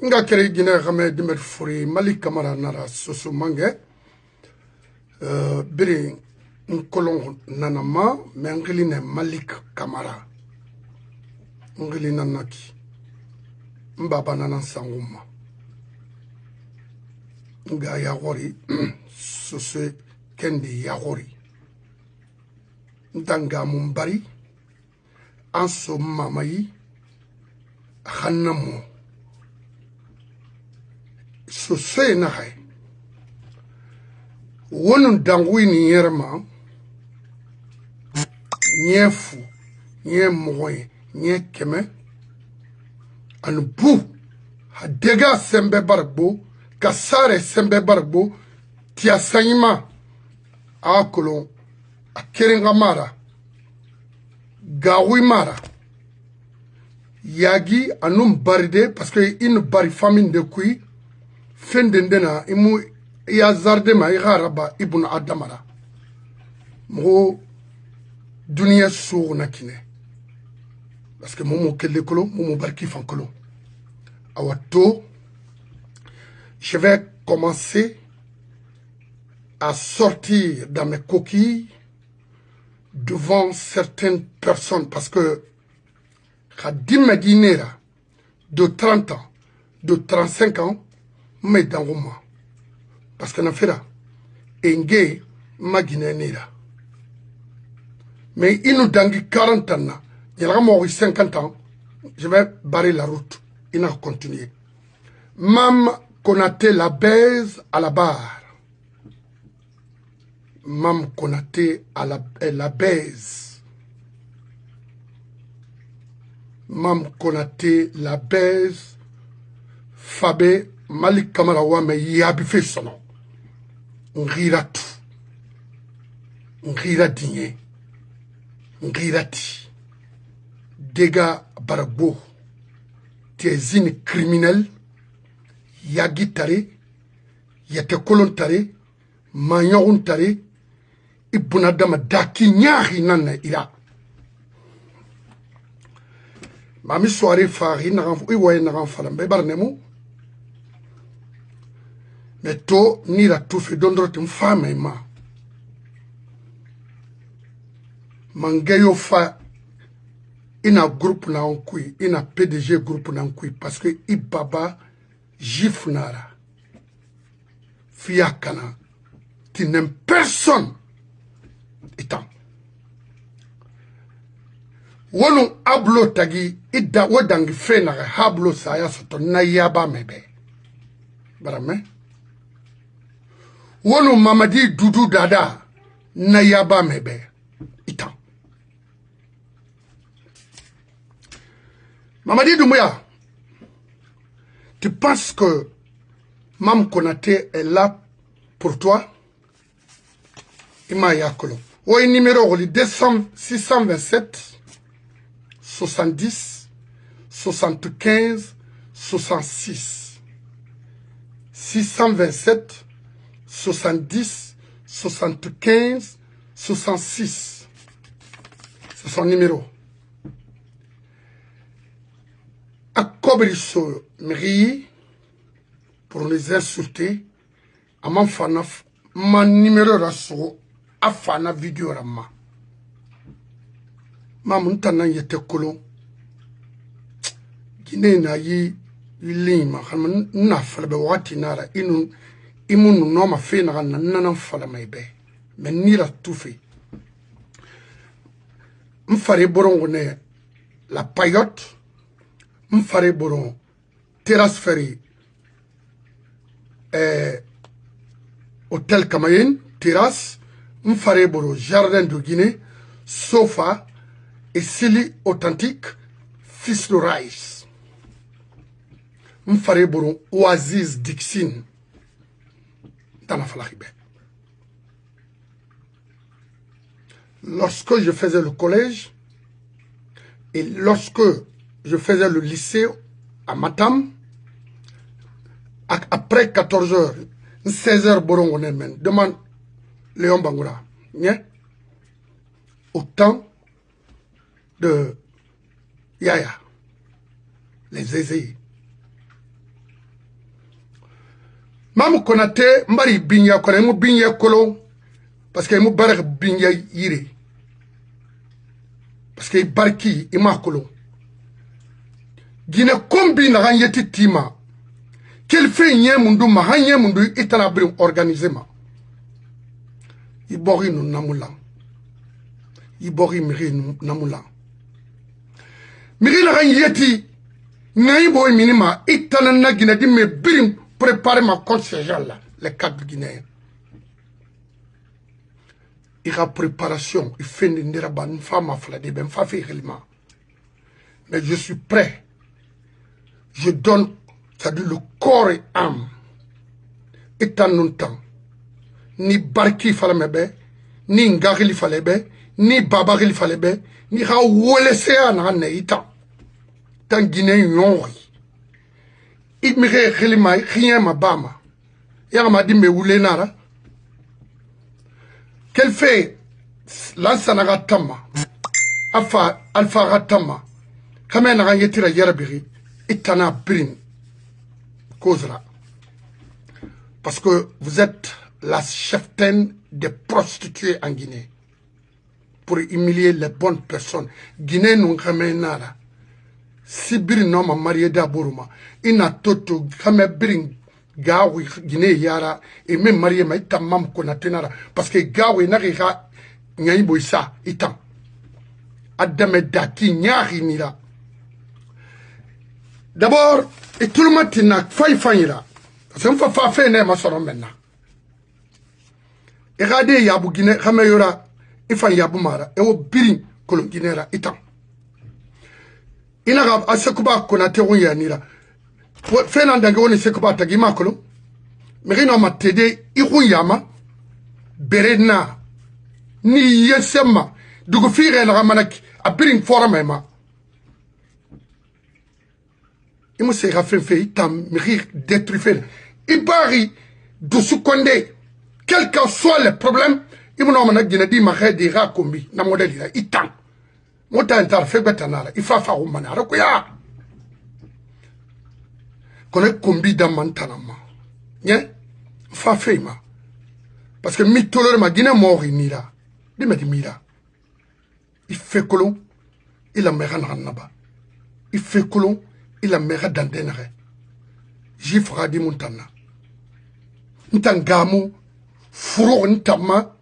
nga kere gine game dimer furi mali kamara nara soso mange biri nkolon nanama mengili ne malik kamara ngili nanaki mbaba nanan sanguma nga yagori soso kendi yagori ndanga mumbari anso mamayi khannamo soso na hay wonu dangui ni yerma nyefu nye moye nye keme an bu hadega sembe barbo kasare sembe barbo tia sayima akolo akerenga mara gawi mara yagi anum baride parce que une bari famine de kui fendendena imu ya zarde ma igaraba ibn adamara mo dunia sourna kine parce que momo kelle kolo momo barki fankolo awato je vais commencer à sortir dans mes coquilles devant certaines personnes parce que Khadim Medinera de 30 ans, de 35 ans, mais dans le mois. Parce que Nafera, Enge, Maginenera. Mais il nous donne 40 ans, il y a 50 ans, je vais barrer la route. Il a continué. Mam Konaté la baise à la barre. Mam Konaté à la baise. Mam Konaté la baise. Fabe Malik Kamara Wame yabife sono. Ngira tu. Ngira dinye. Ngira ti. Dega baragbo. Tiezine criminel. Yagi tare. Yete kolon tare. Manyon tare. Ibunadama daki nyari nana ira. Mami soirée fari iwaye naran falam be barnemu. Mais to ni la toufe dondro tim femme ma. Mangeyo fa ina groupe na onkui, ina PDG groupe na onkui parce que ibaba jif nara. Fiakana. Tu n'aimes personne. Itam. Wonu ablo tagi ida wadangi fena hablo saya soto na yaba mebe. Barame. Wonu mamadi dudu dada na yaba mebe. Itam. Mamadi Doumbouya, tu penses que Mam Konaté est là pour toi? Ima yakolo. Oui, numéro 627 70 75 66 627 70 75 66. C'est son numéro. À Kobriso Mri pour les insulter, à mon fanaf, mon numéro rasso, à fana vidéo rama. Mamuntana yete kolo. Guinée na yi lima, na falbe wati nara, imunu noma fe na nanan fala maibe. Mais ni la tout fait. M'fare borongo ne la payotte. M'fare boron terrasse ferry hôtel Kamayen terrasse m'fare boron jardin de Guinée sofa et Sili authentique fils de rice m'fare boron Oasis Dixine dans la Falahibé. Lorsque je faisais le collège et lorsque je faisais le lycée à Matam, après 14 heures, 16 heures, Boron, on est même. Demande Léon Bangoura. Au temps de Yaya, les Zézé, Mamu Konate mbari binya kona mu binya kolo parce que mu barak binya yire parce que barki ima kolo Guinée kombi na yeti tima quel fait nye mundu ma hanye mundu itana brim organisema ibori no namula ibori miri no namula miri na yeti ngai boy minima itana na Guinée di me brim préparer ma conseil là les cadres guinéens il y a préparation il fait une niraban femme flade ben fa fait réellement mais je suis prêt je donne ça dit le corps et âme étant longtemps ni barki fallait mebe ni ngagili fallait be ni babagili fallait be ni ha wolese na ne ita tan guinéen yori il me réellement rien ma bama ya ma dit me wule nara quel fait lansana tama alfa ratama kamena ga yetira yerbiri itana brin causera parce que vous êtes la cheftaine des prostituées en Guinée pour humilier les bonnes personnes Guinée nous kamenara Sibiri no ma marié d'Abouruma. Ina toto kame bring gawi Guinée yara et même marié ma ita mam konatenara parce que gawi n'arriva nyai boissa itam. Adame daki nyari nira. D'abord, et tout le monde n'a failli faire. Parce qu'on fait faire ne ma soron maintenant. Et regardez yabu Guinée kame yora ifa yabu mara et au biring kolon Guinéra itam. Inaga asekuba Konate wonya nira fena ndange woni sekuba tagi makolo mirino matede ikunyama berena ni yesema dugu fire na manaki abirin forama imu se rafenfe itam miri détruire ibari dusu konde quel que soit le problème imu no manaki dinadi ma khedi ra kombi na modeli la itam Mota entara febeta nara ifafa umana arakuya kone kombi da mantanama nye fa feima parce que mi tolore ma Guinée mori nira di meti mira il fait colon il a mera naba il fait colon il a mera dandenere jifra di montana ntangamu furo ntama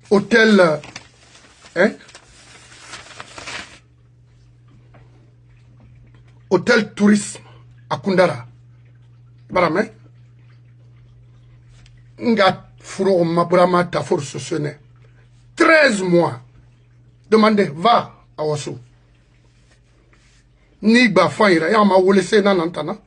hôtel Hôtel Tourisme à Koundara. Barame. Nga furo mabrama ta force sonne. 13 mois. Demandez, va à Wassou. Ni ba faira, ya ma wole se nanantana.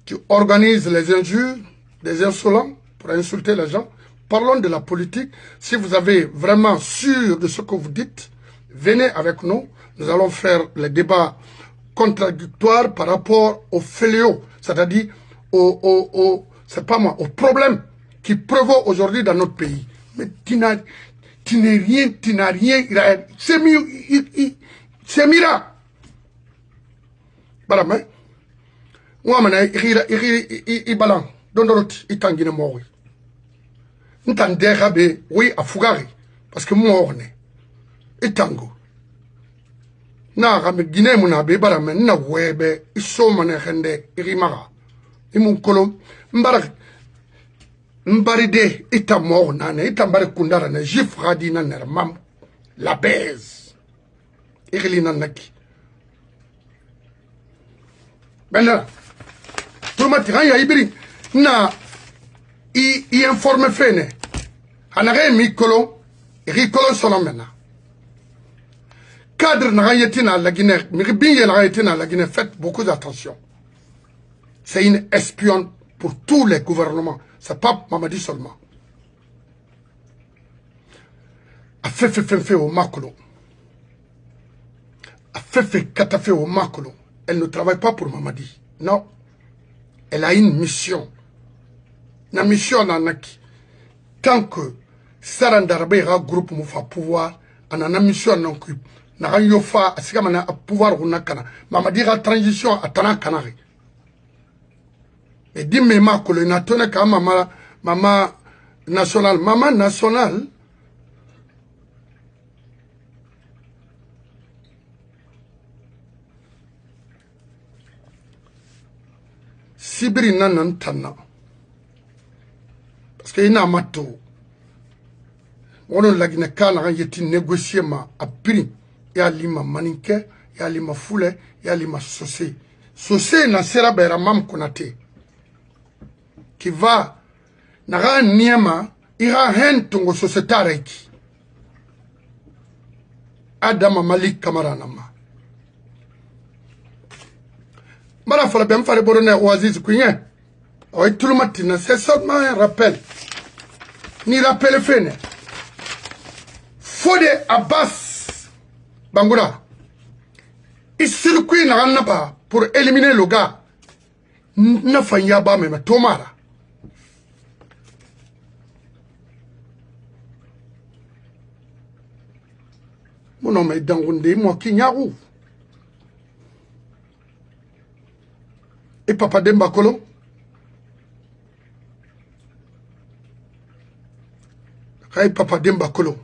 Tu organises les injures, des insolents pour insulter les gens. Parlons de la politique. Si vous avez vraiment sûr de ce que vous dites, venez avec nous, nous allons faire les débats contradictoires par rapport aux fléaux, c'est-à-dire c'est pas moi, aux problèmes qui prévaut aujourd'hui dans notre pays. Mais tu n'as rien, c'est mieux, c'est mira. Voilà, mais, moi, je balan, dondoroti, itangine mori. N'tandera be, oui, à Fougari, parce que moi, on est. Itango na ga me Guinée muna be bara men na webe iso mane khende irimaga imun kolom mbaride itamo nane itambare kundara na jif radi na ner mam la baise irili nanaki bella tout matiran ya ibiri na i informe fene anare mi kolom iri kolom sono mena cadre n'a la Guinée, la Guinée, faites beaucoup d'attention. C'est une espionne pour tous les gouvernements. C'est pas Mamadi seulement. A fait au Makolo. A fait au Makolo. Elle ne travaille pas pour Mamadi. Non. Elle a une mission. La mission nanaki. Tant que Sarandarbe ira groupe Moufa pouvoir, on a une mission non occupe. Na yofa asigama na pouvoir hunakana Mamadi ra transition atana kanari et dit mema kolo na tone ka mama national sibiri nan tanna parce que ina mato wono lagina kana yeti négocier ma a prix ya lima maninke ya lima fule ya lima sosé na sera bera mam konate qui va naga niema ira hen tungo société ki Adama Malik Kamara nama mara fala ben fare borone Oasis Kouyen o tout le matin c'est seulement un rappel ni rappel fene Fode Abbas Bangoura il circuit na pas pour éliminer le gars na fanya ba me tomara mon nom est Dangunde moi qui nyarou et Papa Demba Kolo Kay Papa Demba Kolo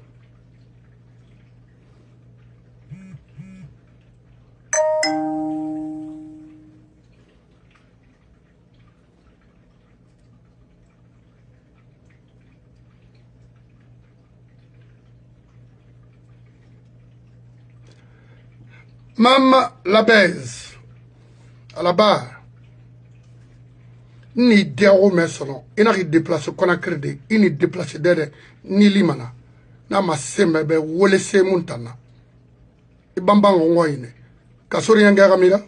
Mama la baise à la barre ni déo mais selon il n'a déplacé qu'on a créé il ni déplacé derrière ni limana na ma sembe be wole se muntana ibamba ngoine kasori yanga kamira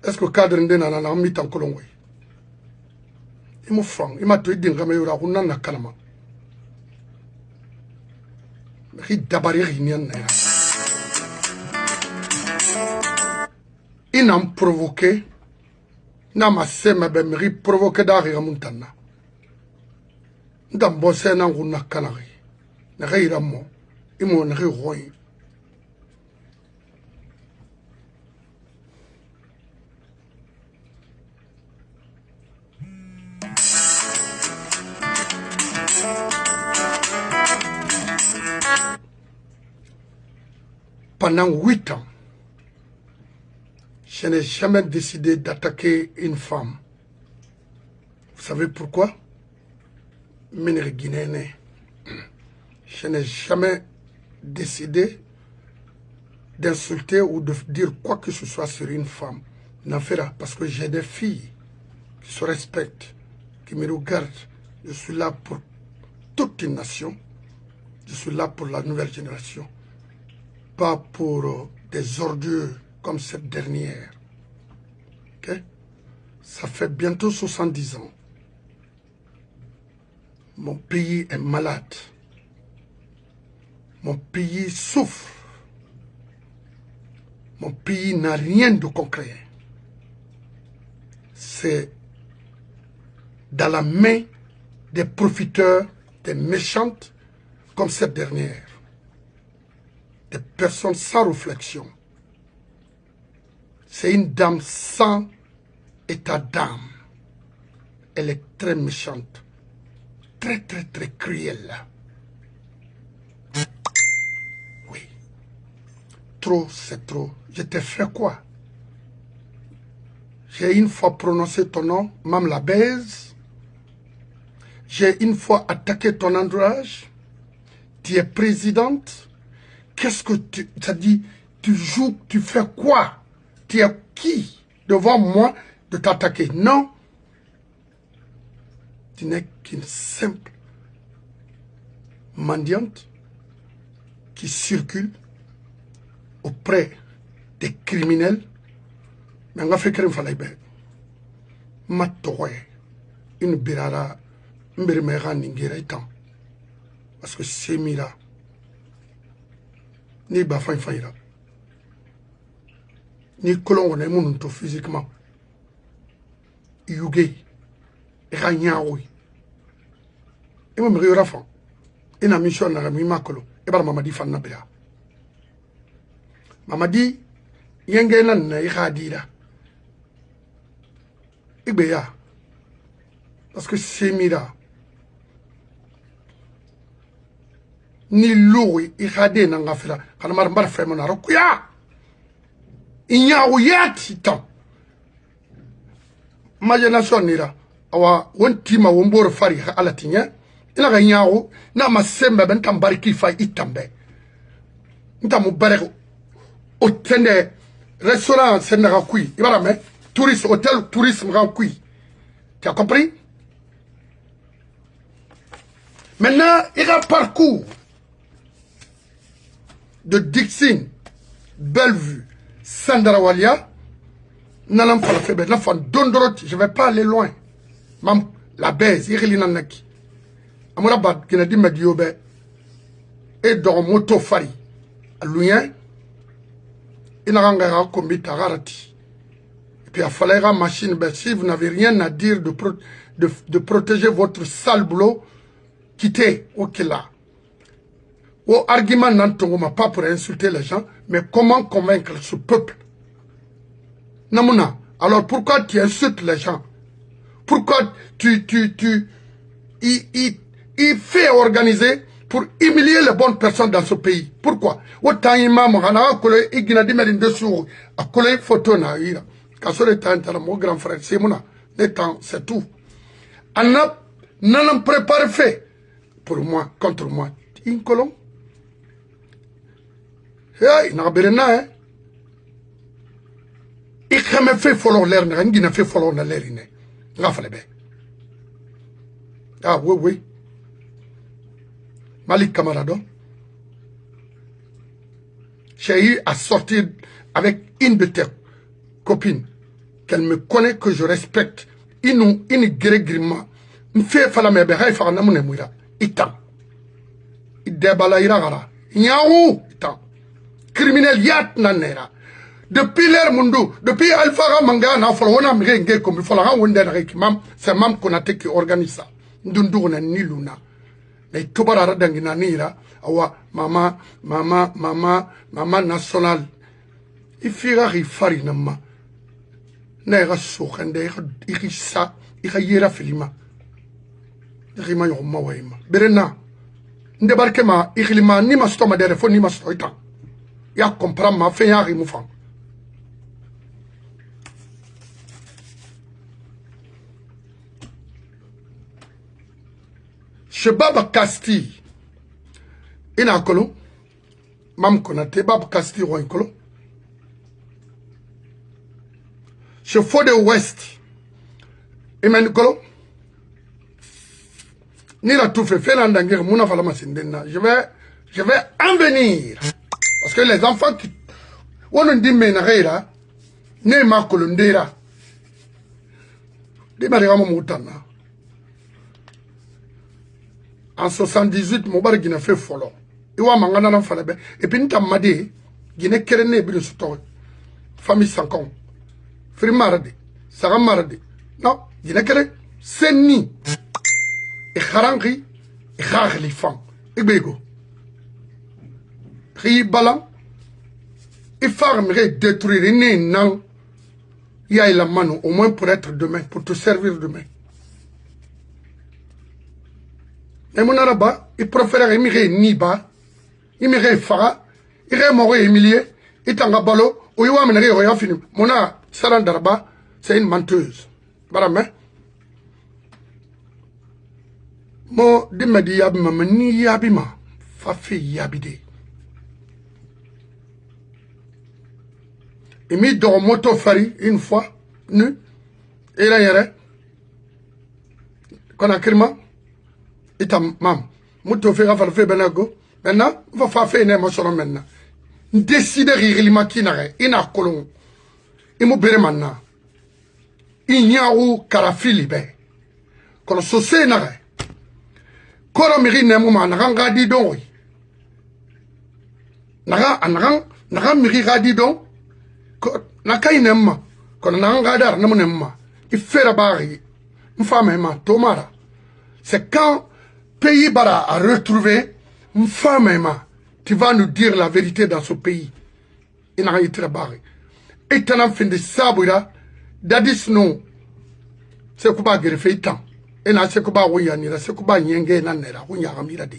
est-ce que cadre ndena na mitan kolongwe imo franc ima to idin kama yura kunna na kalama ri dabari rinian na inam provoqué na ma sema be mi provoqué dari muntana ndam bosse na nguna kanari na reira mo imo na roi pendant 8 ans je n'ai jamais décidé d'attaquer une femme. Vous savez pourquoi? Je n'ai jamais décidé d'insulter ou de dire quoi que ce soit sur une femme. N'en fera parce que j'ai des filles qui se respectent, qui me regardent. Je suis là pour toute une nation. Je suis là pour la nouvelle génération. Pas pour des ordures comme cette dernière. Okay? Ça fait bientôt 70 ans. Mon pays est malade. Mon pays souffre. Mon pays n'a rien de concret. C'est dans la main des profiteurs, des méchantes comme cette dernière. Des personnes sans réflexion. C'est une dame sans état d'âme. Elle est très méchante. Très, très, très cruelle. Oui. Trop, c'est trop. Je t'ai fait quoi? J'ai une fois prononcé ton nom, même la baise. J'ai une fois attaqué ton entourage. Tu es présidente. Qu'est-ce que tu... Ça dit, tu joues, tu fais quoi? Tu es qui devant moi de t'attaquer? Non. Tu n'es qu'une simple mendiante qui circule auprès des criminels. Mais on a fait qu'un fallait bien. Matoye, une birara, une birmera n'ingéra étant. Parce que c'est mira. Ni bafin faïra. Ni colon on est mon physiquement. Yuge. Ranyaoui. Et moi, je me suis dit, na mission na mi makolo e bar mamadi fanna bia mamadi yenge nan na ihadira Ibeya. Parce que c'est mira. Ni loui, irade nanga fila. Kanamar mbar femona rokuya. Inya uyati tam. Ma génération nira. Awa, wontima wombor fari ala tinya. Ina ga nyawo na masembe ben tambariki fa itambe. Nta mubarek au tende restaurant senera kui. Ibara me touriste hôtel tourisme grand kui. Tu as compris? Maintenant, il y a un parcours de Dixon, Bellevue, Sandarawalia, Nalam Falafebe, Nafan Dondoroti, je ne vais pas aller loin. Mam, la baise, il Nanaki. Amourabad, qui n'a dit Mediobe, et dans Moto Fari, à Louien, il n'a rien commis Tararati. Et puis, il fallait une machine, ben, si vous n'avez rien à dire de protéger votre sale boulot, quittez, ok là. Au argument n'entendons pas pour insulter les gens, mais comment convaincre ce peuple? Namuna, alors pourquoi tu insultes les gens? Pourquoi il fait organiser pour humilier les bonnes personnes dans ce pays? Pourquoi? Autant imam, on a collé, il a dit, mais dessous, a collé photo na ira. Quand ce temps, mon grand frère, c'est mon le temps, c'est tout. On a, n'en préparé fait. Pour moi, contre moi, une colonne. Hey, n'a pas hein. Il a même fait follow l'air, il a fait follow l'air, il a fait ah oui, oui. Malik Camarado. J'ai eu à sortir avec une de tes copines, qu'elle me connaît, que je respecte. Une grégriement. Me fait faire la merde, il faut que je me itam. Idebala iragara. Nyaou itam. Criminel yat nanera. Depuis l'ère mundu, depuis Alpha Manga, na folona mrenge comme il faut la wonder avec mam, c'est mam Konate qui organise ça. Ndundu na niluna. Mais tobara dangina nira, awa mama national. Il fira rifari nama. Naira soukende, irisa, irayera filima. Rima yoma wema. Berena. Ndebarke ma ikhilima ni ma stoma de refo ni ma stoita. Ya comprendre ma fait ya rimufan. Baba Casti ina kolo mam Konate Baba Casti ro kolo chez Fode West imen kolo ni la tout fait landa ngir muna fala masindena je vais en venir parce que les enfants qui on dit menera ne ma kolondera de bari gamo mutana. En 78, mon bar Guinée fait follow. Et wa mangana nan falabe. Et puis n'ta made Guinée kerene bi de story. Famille Sankon. Fri marade. Sara marade. Non, Guinée kere senni. Et kharangi et khagli fam. Et bego. Ri balan. Et farmerait détruire né nan. Ya la mano au moins pour être demain, pour te servir demain. Et mon araba, il préfère émigrer Niba, émigrer Fara, il est mort humilié, il est en balo, ou il va mener au fini. Mon a, Saran Darba, c'est une menteuse. Barame. Mo, dimadi yabima, ni yabima, fafi yabide. Il mit dans moto fari une fois, nu, et là, il y a qu'on a crima. Itam mam muto fe gafal fe benago maintenant va fa fe ne mo solo maintenant décider riri makinare ina kolon imu bere manna inyawu karafili be kono sose nare koro miri ne mo man ranga di don naga miri gadi don na kay nemma kono nanga dar nemu nemma ifera bari mfama ma tomara c'est quand pays bara a retrouvé une femme, tu vas nous dire la vérité dans ce pays. Il n'a rien été barré. Et tu as fait des sabres, dadis non. c'est que ba greffe temps et na c'est que ba woyanira c'est que ba nyenge na nera hunya gamira de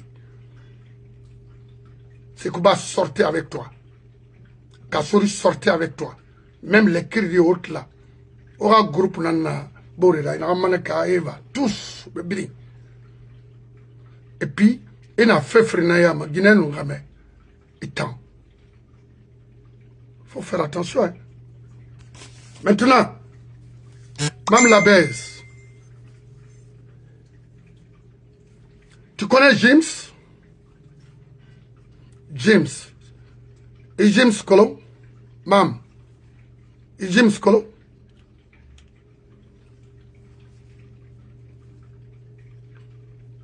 c'est que ba sortir avec toi Kassouri sortir avec toi même les cris de haute là aura groupe nana borera ina manaka eva tous bebiri et puis il a fait freiner ma Guinée nous ramène et temps faut faire attention hein. Maintenant même la baisse. Tu connais James? James. Et James Colo? Mam. Et James Colo?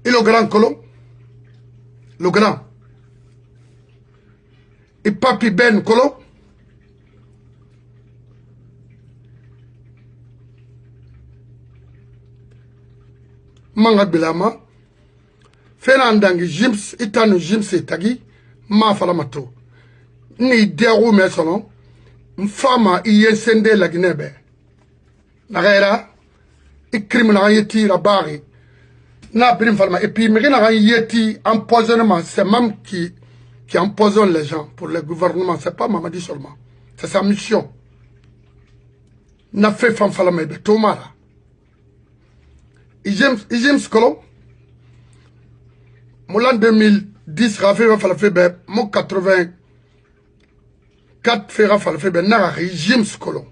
Et le grand Colo? Le grand. Et Papi Ben Colo? Manga Bilama. Fernandangi James, itanu James tagi, ma falamato. Ni deru mesono, mfama iyensende la Guinée. Nagera, criminel yeti la bari. Na brim falma. Et puis, mérina yeti empoisonnement, c'est même qui empoisonne les gens pour le gouvernement. C'est pas Mamadi seulement. C'est sa mission. N'a fait femme falama de Tomara. Et James Kolo, Moulin 2010, Rafa Falafebe, mon 84 Fera Falafebe, n'a régime Skolo.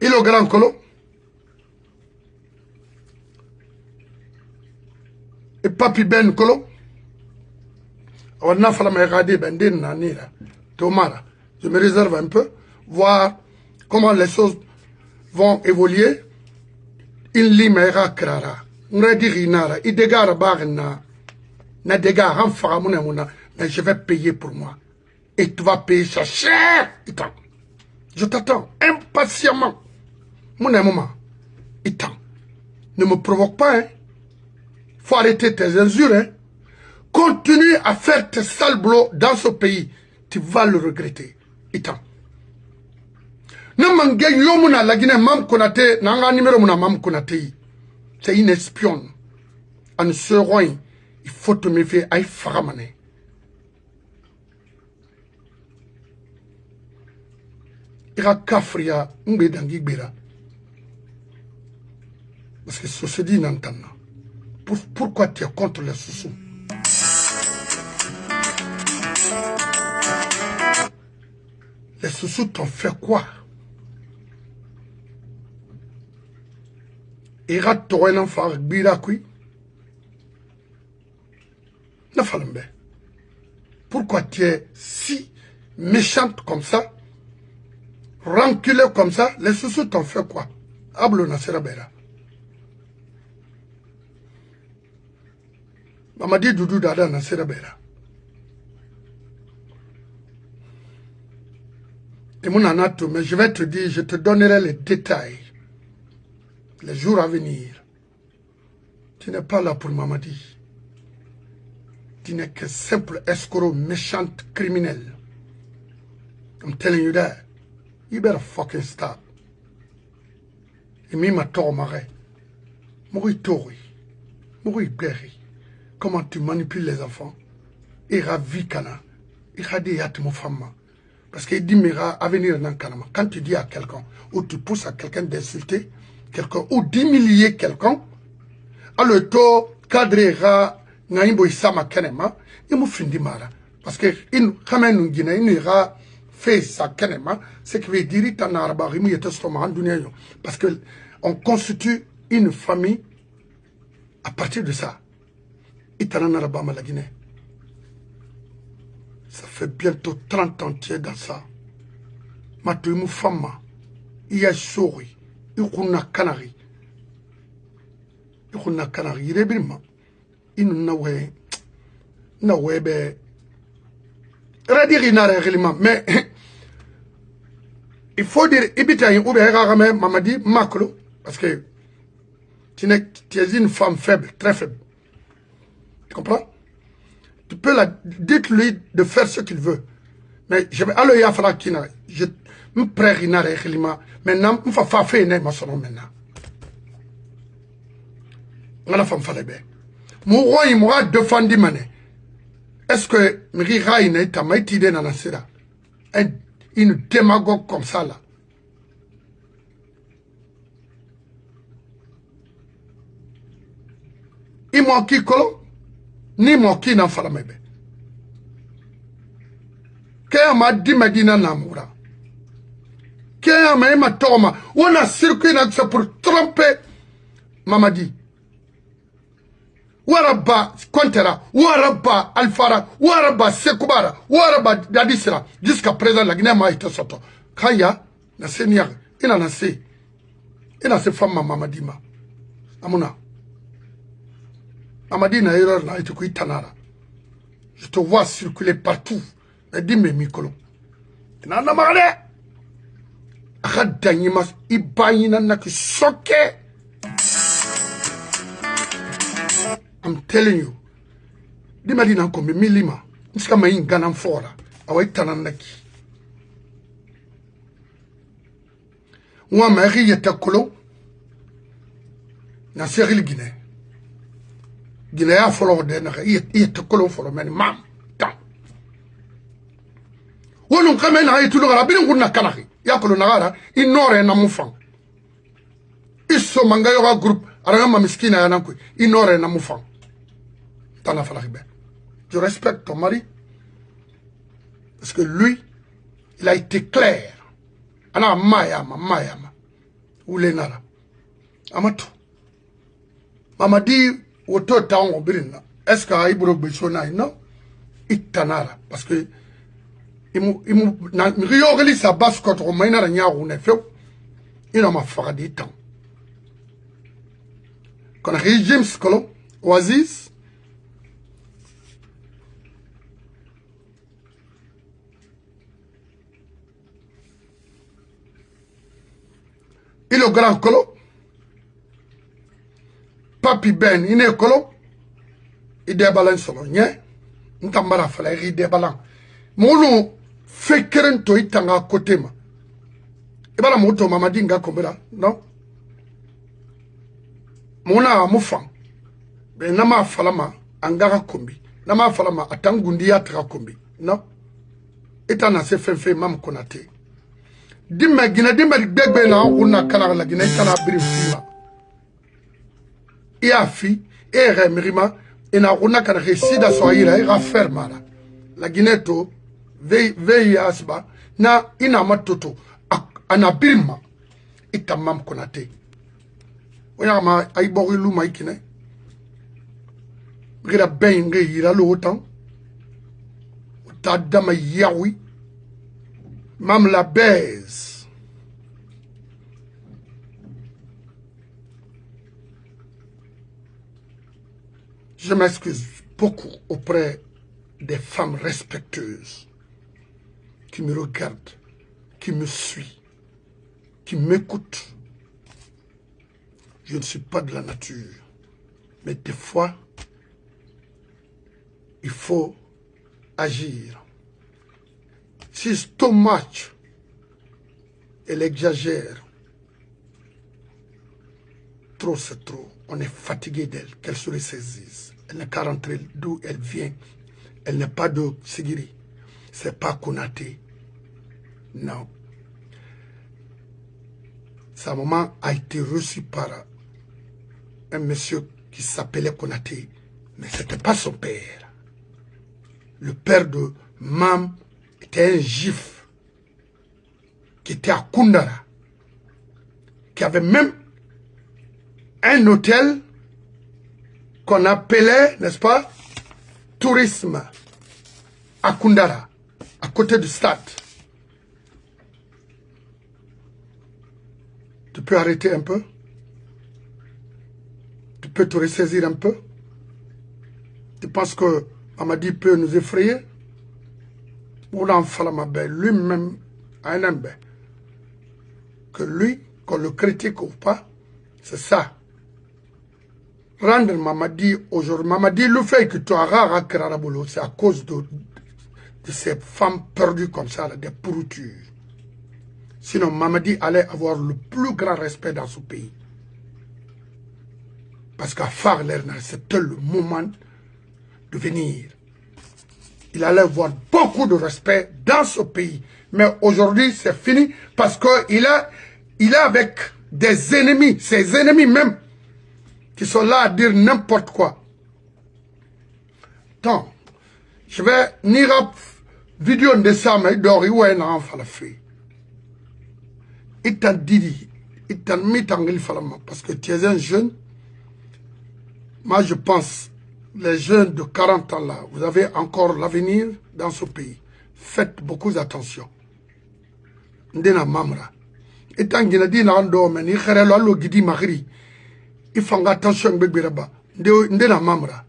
Il est grand Kolo. Et Papi Ben Kolo. On a fait la meilleure Bendin Nanira, Tomara. Je me réserve un peu, voir comment les choses vont évoluer. In limera krara. Nredirinara. Idegara barna. Na dega ramfaramuna. Mais je vais payer pour moi. Et tu vas payer ça cher. Je t'attends impatiemment. Mon maman. Ne me provoque pas. Hein. Faut arrêter tes injures. Hein. Continue à faire tes sales boulots dans ce pays. Tu vas le regretter. La Guinée, Mam Konate, nanga numéro muna Mam Konate. C'est une espionne. En ce roi, il faut te méfier à Faramane. Ira Kafria, Mbedangi Bira. Parce que ce se dit n'entend. Pourquoi tu es contre les sous-sous? Les sous-sous t'ont fait quoi? Ira toi n'en faire bira kui? Ne falembe. Pourquoi tu es si méchante comme ça? Ranculée comme ça? Les sous-sous t'ont fait quoi? Ablo Nasera Bera. Mamadi Doudou Dada Nasera Bera. Et mon anato, mais je vais te dire, je te donnerai les détails. Les jours à venir. Tu n'es pas là pour Mamadi. Tu n'es que simple escroc, méchante, criminel. I'm telling you that. You better fucking stop. Et mima tormare. Mouri tori. Mouri bleri. Comment tu manipules les enfants? Ira vikana. Ira di yatmo femme. Parce qu'il dit mira à venir dans Kanama. Quand tu dis à quelqu'un, ou tu pousses à quelqu'un d'insulter quelqu'un, ou d'humilier quelqu'un, alors to cadrera naimbo isama kenema, il m'a fini mara. Parce que il quand nous Guinée, il ira fait sa kenema, ce qui veut dire en arabe, parce que on constitue une famille à partir de ça. Il en arabe la Guinée. Ça fait bientôt 30 ans que tu es dans ça. Matou mou femme, il y a souri, il y a canari. Il y a canari, il y a birma. Il y a webe. Radir il n'a réellement, mais il faut dire, ibita ou bien Mamadi Maklo, parce que tu es une femme faible, très faible. Tu comprends? Tu peux dites-lui de faire ce qu'il veut. Mais je vais aller à faire kina. Je me prête une arrêt maintenant. Me fa fait ne ma sono maintenant. On a femme fallait bien. Mon roi il m'aura défendu mané. Est-ce que Miri Raine t'a maïti de nanasira? Une démagogue comme ça là. Il m'a qui colo? Ni m'a qui n'en fera mebe. Qu'est-ce m'a dit Medina Namoura? Qu'est-ce m'a dit Toma? On a circuit pour tromper Mamadi. Waraba Kontera, Waraba Alfara, Waraba Sekubara, Waraba Dadisra. Jusqu'à présent, la Guinée m'a été sortie. Kaya, na Seigneur, il en a assez. Il a ses femmes, Mamadima. Amuna. Mamadi n'a erreur, n'a été tanara. Je te vois circuler partout. Mais dis-moi, Mikolo. Il n'en a marre. Radanimas, Ibayina n'a que choqué. I'm telling you. Di madina kombe milima. Nska mayin ganam fora. Awai tananaki. Wa mari yeta kolo. Na seril Guinée. Guinée a folo de na yeta kolo folo men mam. Ta. Wonu kame na yitu ngara bin kunna kanaki. Ya kolo nagara inore na mufang. Isso mangayo ga group aranga miskina ya nankui inore na mufang. Je respecte ton mari parce que lui, il a été clair. Ana mayama. Ou lenara. Amatu. Mamadi woto taon obirina. Est-ce que Aïbro Bechona non? Itanara. Parce que il na rioreli sa basse contre Romaina Nyaru ne fait. Il n'a pas fait de temps. Quand James Colon, Oasis, il est grand colo. Papi Ben, il est colo. Il débalance solo. Nye. Ntambara fala, il débalance. Moulou, fait keren to itanga côté ma. Et bala moto mamadi nga kombela. Non? Mona mufang. Ben nama falama, angara kombi. Nama falama, atangundi yatra kombi. Non? Etana se fait mam konate. Dimma gina dimma gbegbe na una kana la gina kana biri fima ia fi ere mirima ina una kana resida so ira ira fermara la gineto ve asba na ina matoto ana birma itamam konate oya ma ay bori lu mai kine gira ben gira lo autant ta dama yawi mam la baise. Je m'excuse beaucoup auprès des femmes respectueuses qui me regardent, qui me suivent, qui m'écoutent. Je ne suis pas de la nature, mais des fois, il faut agir. She's too much. Elle exagère. Trop, c'est trop. On est fatigué d'elle. Qu'elle se ressaisisse. Elle n'est qu'à rentrer d'où elle vient. Elle n'est pas de Sigiri. C'est pas Konaté. Non. Sa maman a été reçue par un monsieur qui s'appelait Konaté. Mais ce n'était pas son père. Le père de Mam était un juif qui était à Koundara, qui avait même un hôtel qu'on appelait, n'est-ce pas, tourisme à Koundara, à côté du stade. Tu peux arrêter un peu? Tu peux te ressaisir un peu? Tu penses que Mamadi peut nous effrayer? Lui-même a un imbé. Que lui, qu'on le critique ou pas, c'est ça. Rendre Mamadi aujourd'hui. Mamadi, le fait que tu as rare à Karabolo, c'est à cause de de ces femmes perdues comme ça, là, des pourritures. Sinon, Mamadi allait avoir le plus grand respect dans ce pays. Parce qu'à Farler, c'était le moment de venir. Il allait avoir beaucoup de respect dans ce pays. Mais aujourd'hui, c'est fini parce qu'il est avec des ennemis, ses ennemis même, qui sont là à dire n'importe quoi. Donc, je vais ni rap vidéo de ça, mais d'or, il y a un falafé. Il t'a dit, il t'a mis en falama parce que tu es un jeune. Moi, je pense, les jeunes de 40 ans là, vous avez encore l'avenir dans ce pays. Faites beaucoup attention. Ndena mamra. Et tant qu'il a dit na ando men, il khere lo allo gidi magri. Il faut attention bébé-raba. Ndena mamra.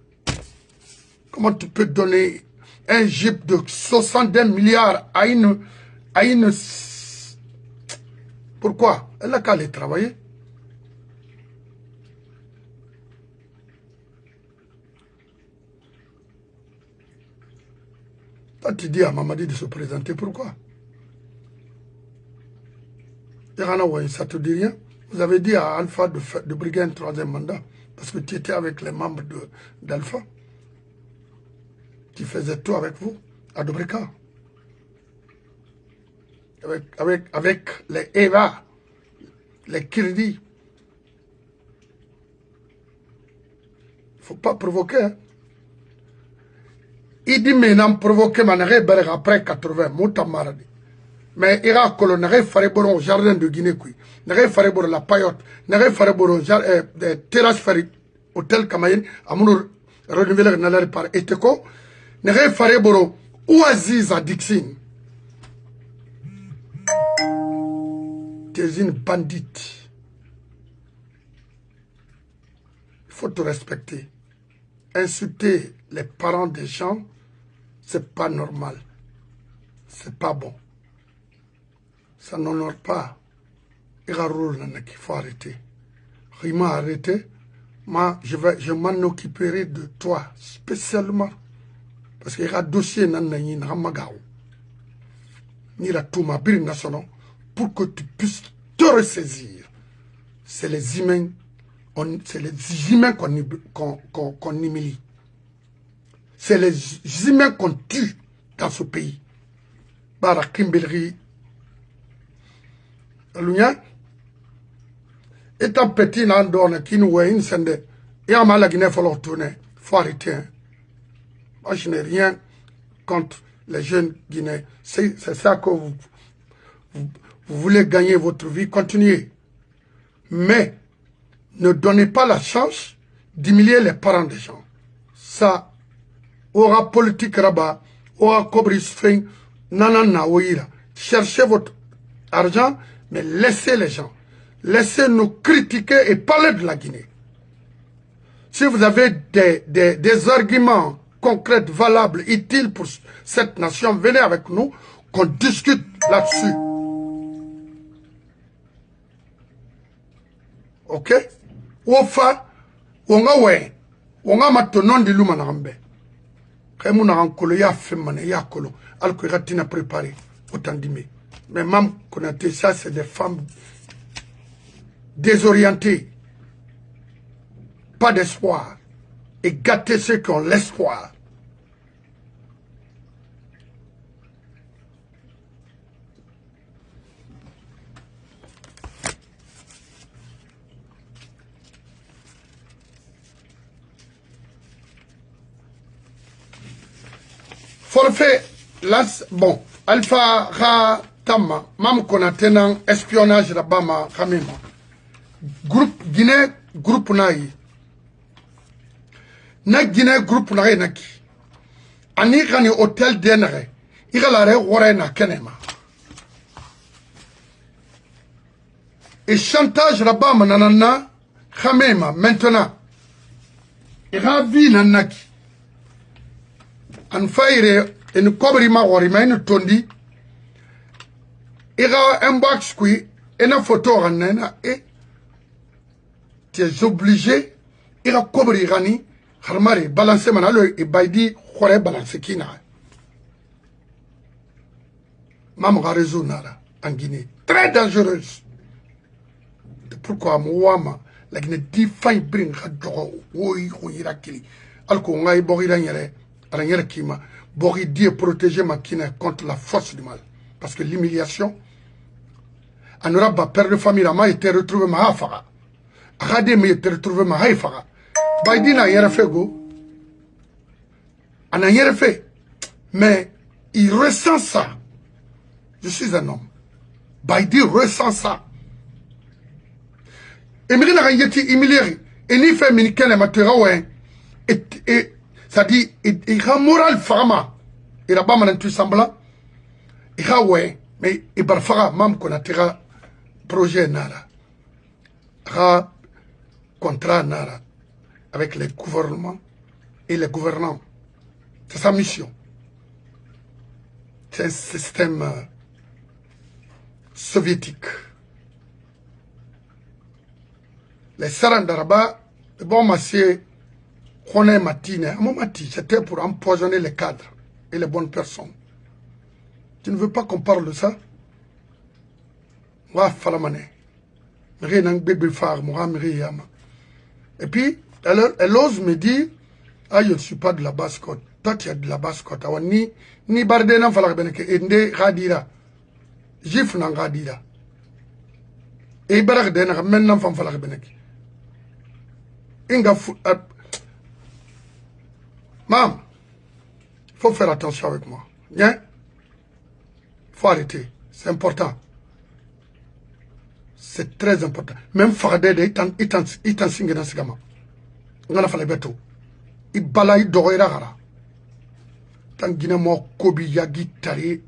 Comment tu peux donner un jeep de 70 milliards à une... Pourquoi? Elle a qu'à aller travailler. Toi, tu dis à Mamadi de se présenter, pourquoi? Ça te dit rien? Vous avez dit à Alpha de briguer un troisième mandat, parce que tu étais avec les membres d'Alpha. Qui faisaient tout avec vous, à Dobrika. Avec les Eva, les Kirdi. Il ne faut pas provoquer. Hein. Il dit maintenant provoquer manere après 80, mouta maradi. Mais il y a colonel Faréboro au jardin de Guinée. Nere Faréboro la payotte. Nere Faréboro des terrasses Farid, hôtel Kamayen, à mon renouveler n'allait par Eteko. Nere Faréboro ou Aziz à Dixine. Tu es une bandite. Il faut te respecter. Insulter les parents des gens, c'est pas normal. C'est pas bon. Ça n'honore pas. Il faut arrêter. Il m'a arrêté. Moi, je m'en occuperai de toi spécialement. Parce qu'il y a un dossier ni la Touma national pour que tu puisses te ressaisir. C'est les humains qu'on humilie. C'est les humains qu'on tue dans ce pays. Bara Kimbelri. Alunya. Étant petit, nan donne qui nous une sende. Et à la Guinée, il faut tourner. Il faut arrêter. Moi, je n'ai rien contre les jeunes Guinéens. C'est ça que vous voulez gagner votre vie. Continuez. Mais ne donnez pas la chance d'humilier les parents des gens. Ça aura politique rabat, aura cobris fin, nanana ouira. Cherchez votre argent, mais laissez les gens. Laissez-nous critiquer et parler de la Guinée. Si vous avez des arguments concrets, valables, utiles pour cette nation, venez avec nous, qu'on discute là-dessus. Ok? Ofa, onga we, onga matonon di luma na rambe. Kaya na rankolo ya femmane, ya kolo, alko iratina préparé, autant d'imé. Mais même connaître ça, c'est des femmes désorientées, pas d'espoir, et gâter ceux qui ont l'espoir. Forfait, bon, Alpha Ra Tama, mam konatenan espionnage rabama kamima. Groupe Guinée, groupe naï. Na Guinée, groupe naï naki. Ani gani hôtel denere. Igalare wore na kenema. Et chantage rabama nanana kamima maintenant. Ira vi nanaki. En faire une cobri ma une tondi. Il y a un box qui est une photo et tu es obligé. Il y a un cobri rani. Harmari balancer manalo et baidi khore balancer kina. Mam réseau nara en Guinée. Très dangereuse. Pourquoi moi la Guinée dit faille bring hadro oui ira kili. Alko ngai borira nyere ala nyere kima bori die protéger ma Guinée contre la force du mal parce que l'humiliation en Europe père de famille a été retrouvé ma afara. Rade me été retrouvé ma haifara. Baidina yera fego. Ana yera fait. Mais il ressent ça. Je suis un homme. Baidi ressent ça. Et Mirina Rayeti humilié. Et ni fait minikene matera ouais. Et ça dit, il a moral fama. Il a pas mal tout semblant. Il a ouais. Mais il barfara mam qu'on a tiré projet nara. Il a contrat nara. Avec les gouvernements et les gouvernants. C'est sa mission. C'est un système soviétique. Les Sarandaraba, bon, monsieur, on est matin, c'était pour empoisonner les cadres et les bonnes personnes. Tu ne veux pas qu'on parle de ça? Wa falamane. Et puis, elle ose me dire, ah, je ne suis pas de la basse-côte. Toi, tu es de la basse-côte. Ni bardena falakbeneke, ende radira. Jif nan radira. Et barak dena, maintenant fam falakbeneke. Inga Mam, il faut faire attention avec moi. Bien? Il faut arrêter. C'est important. C'est très important. Même Fardé, il t'en signe dans ce gamin. On a fait le béto. Il balaye d'oreira gara. Tant Guinée mo kobi yagi tari.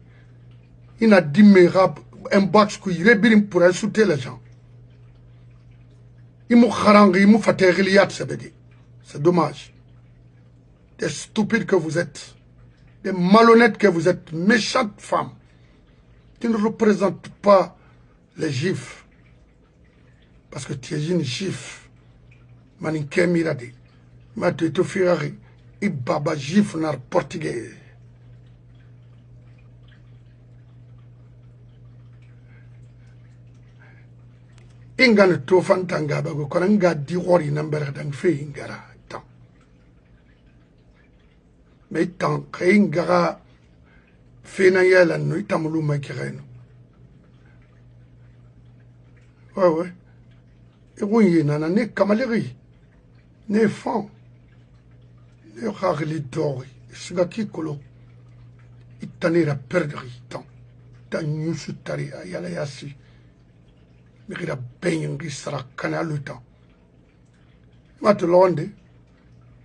Il a dit un box qui rebirim pour insulter les gens. Il m'a harangi, il m'a fait riliat, c'est dommage. Des stupides que vous êtes. Des malhonnêtes que vous êtes. Méchantes femmes. Qui ne représentent pas les juifs. Parce que tu es une juif. Maninke mirade. Ma tu es firari. I baba juif nar portugais. Ingan to fantanga bago konanga di wori number dang fe ingara tam. Mais tant ingara fe na yela no itamulu makireno. Ouais. Et oui, nana ne kamaleri. Ne fan. Ne ragli dori. Sigaki kolo. Itanera perdri tam. Tan nyusu tari ayala yasi. Mais il a bien qui sera canal le temps. Maintenant, l'onde,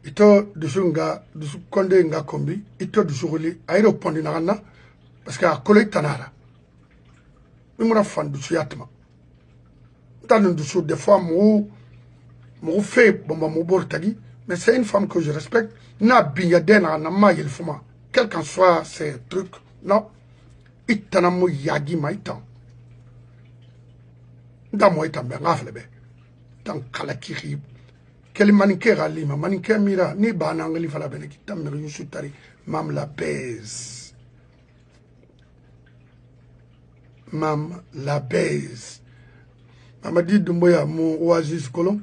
il te de sunga, de ce conde nga kombi, il te de surli, aéroport de Narana, parce qu'il y a un collègue Tanara. Mais mon enfant de Suyatma. Dans le dessous, des fois, mon fait, bon, mon bortagi, mais c'est une femme que je respecte. N'a bien n'a ma il fuma. Quel qu'en soit ces trucs, non. Il t'en a yagi maïtan. Dans moi, il m'a dans Kalakiri. Quel maniquer à Lima, maniquer mira, ni banangali fala beneki, tamir yusutari, mam la baise. Mam la baise. Mama dit Dumboya, mon oasis colon,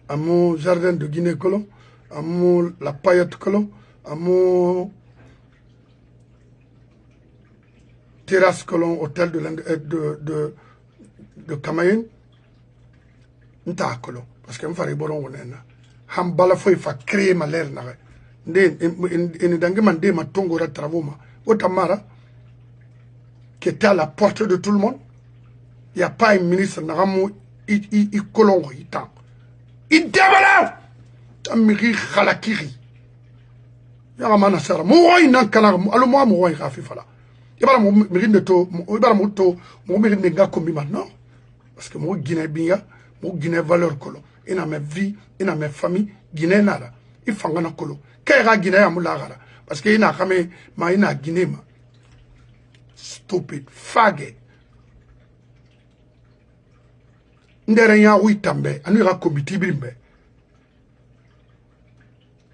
à mon jardin de Guinée colon, à mon la paillette colon, à mon terrasse colon, hôtel de Camaïn, nta colon. Parce que je fais bon wonena hambala foi fa créer malheur na en dangeman de ma tongora travaux ma otamara qui était à la portée de tout le monde. Il n'y a pas un ministre na ramu i colon itan il développe amiri khalakiri ya mana sara mo way nan kana alo mo way khafi fala ibara mo mirinde to ibara mo to mo mirinde nga kombi maintenant parce que mo Guinée binga mo Guinée valeur colon. Il a mes vies, il a mes familles, Guinée nara. Il faut qu'on a colo. Qu'est-ce que Guinée a moulagara? Parce qu'il n'a jamais, ma il a Guinée ma. Stupide, fagé. N'derenya oui tambe, anu ira komiti bimbe.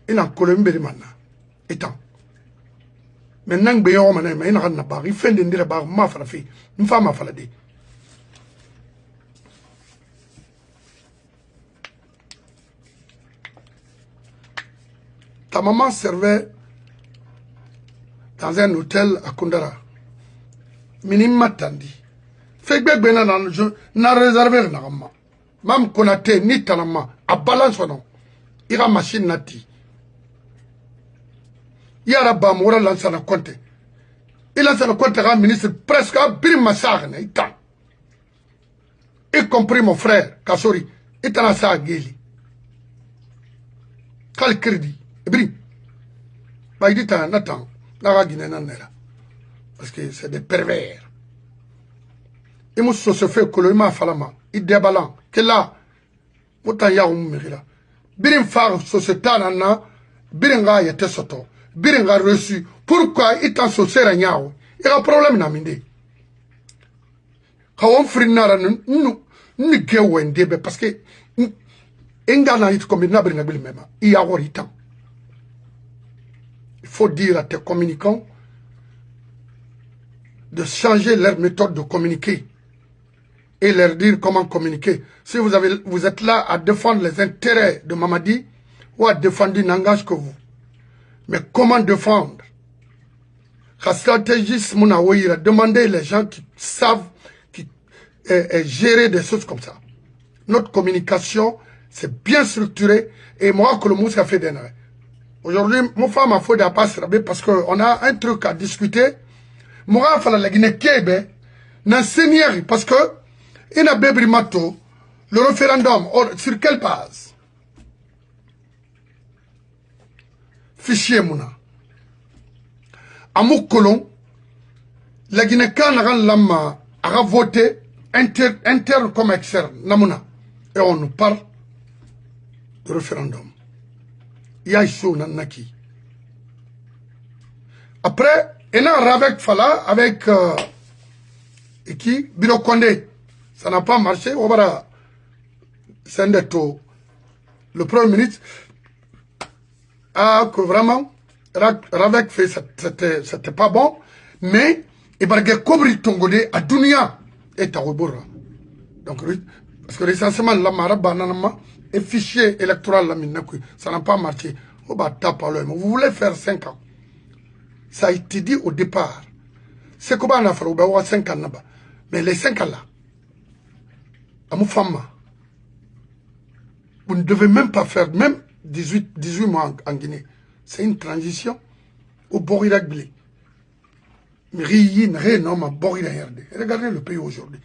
Il a colo mbeli mana. Etant. mais nang be yo mané mais ina na ba il fait ndire ba ma fala fi mfa ma fala de ta maman servait dans un hôtel à Koundara. Minim matandi. Fait que na réservé na ramma. Mam Konaté ni talama a balance non. Ira machine nati. Yara ba mora lança na compte. Il lance na compte à ministre presque à bir massacre na itan. Y compris mon frère Kassori. Itana sa geli. Quel crédit. Bri. Ba idita natan. Parce que c'est des pervers. Et moi, se fait que le ma falama, il déballant, que là, autant ya umira. Birin far société nana, biringa yete soto, biringa reçu. Pourquoi il t'en société nyao? Il y a un problème na minde. Quand on frinara nous gewende parce que ingana it comme na biringa bil mema. Il y a woritan. Il faut dire à tes communicants de changer leur méthode de communiquer et leur dire comment communiquer. Si vous êtes là à défendre les intérêts de Mamadi ou à défendre n'engage que vous. Mais comment défendre? La stratégie, c'est demander les gens qui savent gérer des choses comme ça. Notre communication, c'est bien structuré et moi, que le mousse a fait des nerfs. Aujourd'hui, mon femme a fait des passes parce qu'on a un truc à discuter. Moi, il fallait la Guinée-Kébé, n'enseignez parce que, il y a bébé mato, le référendum, sur quelle base? Fichier mouna. Amou Colon, la Guinée-Kébé a voté interne comme externe, namuna. Et on nous parle de référendum. Yaïsou Nanaki. Après, il y a avec Fala, avec et qui Biro Condé. Ça n'a pas marché. Le Premier ministre a que vraiment Ravek fait c'était pas bon, mais il va y Kobri Tongode à Dunia et Taouboura. Donc, parce que l'essentiellement, la Marabanama et fichier électoral, ça n'a pas marché. Vous voulez faire 5 ans. Ça a été dit au départ. C'est comment on a fait 5 ans là-bas. Mais les 5 ans là, à mon femme, vous ne devez même pas faire, même 18 mois en Guinée. C'est une transition au Boriragblé. Regardez le pays aujourd'hui.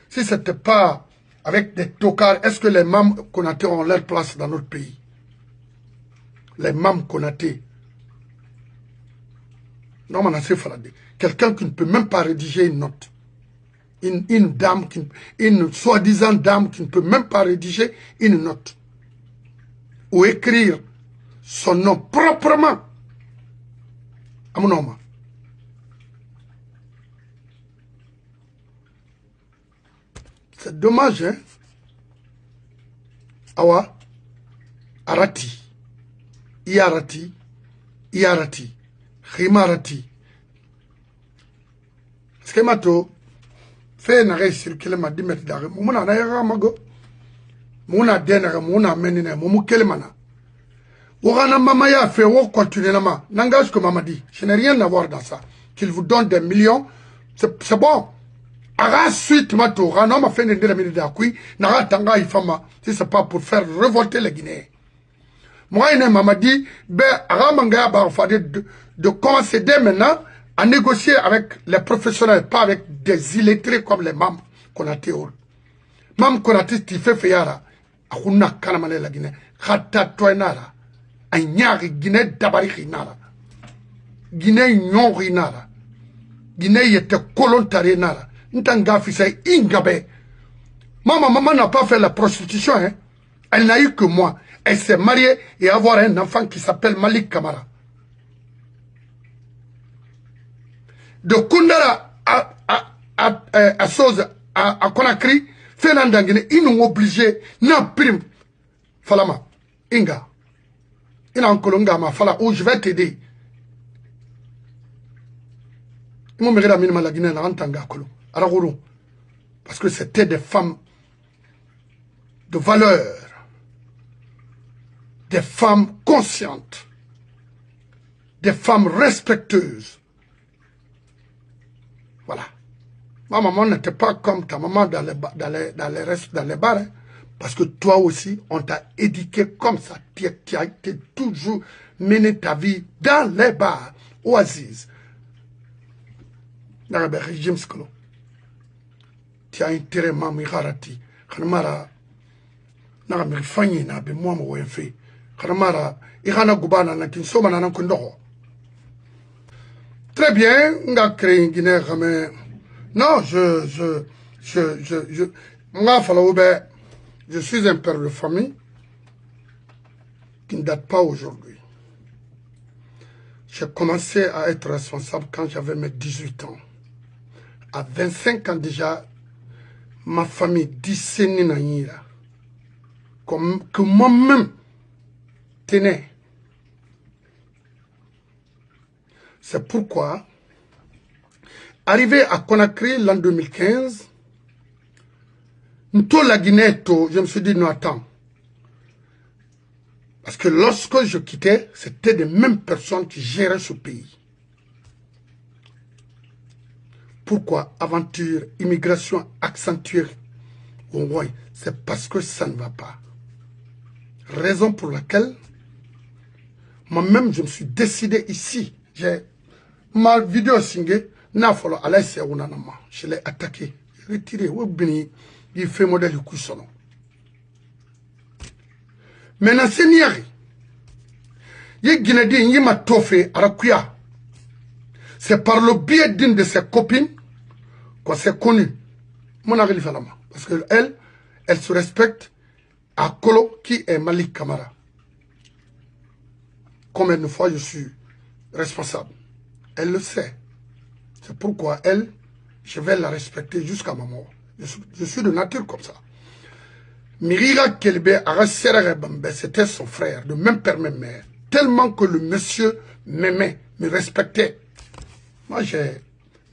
Si ce n'était pas avec des tocards, est-ce que les Mam Konaté ont leur place dans notre pays? Les Mam Konaté. Non, quelqu'un qui ne peut même pas rédiger une note. Une dame, une soi-disant dame qui ne peut même pas rédiger une note. Ou écrire son nom proprement. À mon nom. C'est dommage, hein? Awa, Arati, Iarati, Iarati, Rimarati. Schemato, fait un arrêt circuler ma 10 mètres d'arrêt. Mouna n'a mago. Mouna denere, mouna menine, moumou kelemana. Ourana mamaya fait ou continuellement. N'engage que Mamadi. Je n'ai rien à voir dans ça. Qu'il vous donne des millions, c'est bon. Ensuite, mato, Rano m'a fait une minute d'accueil, Nara Tanga Ifama, si c'est pas pour faire révolter les Guinéens. Moi, il m'a dit, Aramanga de commencer dès maintenant à négocier avec les professionnels, pas avec des illettrés comme les Mam Konaté. Mam Konaté, tu fais Fayara, Akuna Kanamale la Guinée, Khata Toinara, Anyari Guinée Dabari Rinara, Guinée Nyon Rinara, Guinée était colontari Nara. Ingabe. Maman n'a pas fait la prostitution, hein. Elle n'a eu que moi. Elle s'est mariée et avoir un enfant qui s'appelle Malik Kamara. De Koundara à Soz, à Conakry, Fernandangine, ils nous ont obligé, non, prime, Falama, Inga, il a un colonga, ma fala, où je vais t'aider. Parce que c'était des femmes de valeur, des femmes conscientes, des femmes respectueuses. Voilà. Ma maman n'était pas comme ta maman dans les bars. Hein, parce que toi aussi, on t'a éduqué comme ça. Tu as été toujours mené ta vie dans les bars. Oasis. Dans le régime scolaire. Tu as intérêt, maman, harati. Kanamara. N'a pas fanyi na be moi mo wenfe. Kanamara. Irana gubana na kinsoma na nankondoro. Très bien. Nga créé une Guinée ramé. Non, je suis un père de famille qui ne date pas aujourd'hui. J'ai commencé à être responsable quand j'avais mes 18 ans. À 25 ans déjà, ma famille disséminée Nanyira, que moi-même tenais. C'est pourquoi, arrivé à Conakry l'an 2015, la Guinée, je me suis dit non, attends. Parce que lorsque je quittais, c'était les mêmes personnes qui géraient ce pays. Pourquoi aventure, immigration accentuée au Rwanda? C'est parce que ça ne va pas. Raison pour laquelle, moi-même, je me suis décidé ici. J'ai ma vidéo singée, je l'ai attaqué, retiré, il fait modèle du coup son. Maintenant, c'est niari. C'est par le biais d'une de ses copines qu'on s'est connu. Parce qu'elle, elle se respecte à Kolo, qui est Malik Kamara. Combien de fois je suis responsable? Elle le sait. C'est pourquoi elle, je vais la respecter jusqu'à ma mort. Je suis de nature comme ça. Mirira Kelbe, c'était son frère, de même père, même mère. Tellement que le monsieur m'aimait, me respectait. Moi, j'ai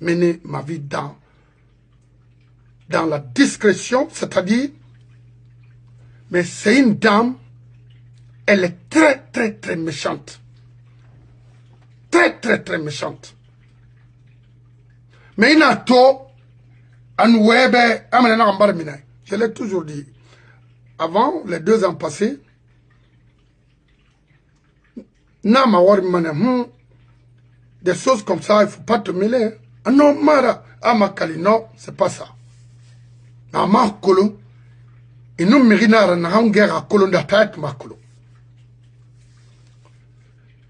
mené ma vie dans la discrétion, c'est-à-dire, mais c'est une dame, elle est très, très, très méchante. Très, très, très méchante. Mais il a tout, je l'ai toujours dit. Avant, les 2 ans passés, des choses comme ça, il ne faut pas te mêler. Ah non, Mara, Amakali, non, c'est pas ça. Kolo, et nous mérinara na guerre à Kolo d'attaque Makolo.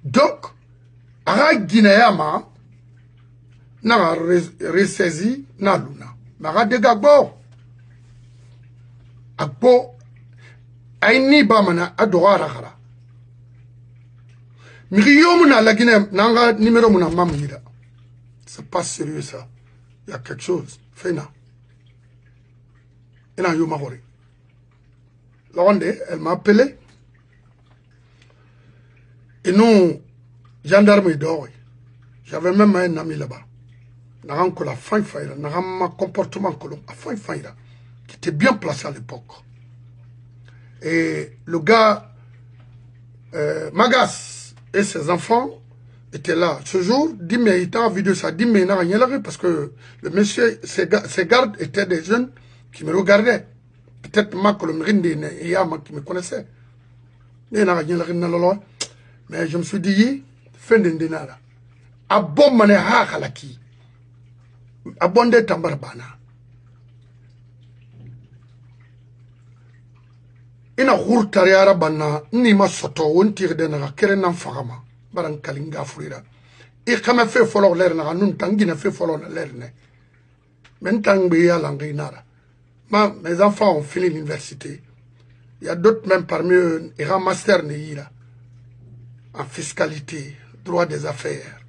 Donc, à Guinéama, n'a ressaisi na luna. Mara de Gagbo. Agbo, aini bamana adora rara. Miriomuna la Guinée, nanga numéro muna mamira. C'est pas sérieux ça. Il y a quelque chose. Fena. Et là, yo mahori. La Rwanda, elle m'a appelé. Et nous, gendarmes d'or. J'avais même un ami là-bas. N'avant que la fin faïra, n'avant comportement colon, à fin faïra, qui était bien placé à l'époque. Et le gars, Magas et ses enfants étaient là. Ce jour, il était en vidéo, ça dit, mais il n'a rien vu parce que le monsieur, ses gardes étaient des jeunes qui me regardaient. Peut-être moi, que le Mrinde, il y a qui me connaissait. Mais je me suis dit, fin de dénara. A bon mané ha halaki. A bon de tambarbana. Ina hurtari arabana ni ma soto wontir de na kere nan fagama baran kalinga furira. I kama fe folo ler na nun tangina fe folo na ler ne. Men tangbe ya langinara. Mes enfants ont fini l'université. Il y a d'autres même parmi eux, ils ont un master en fiscalité, droit des affaires.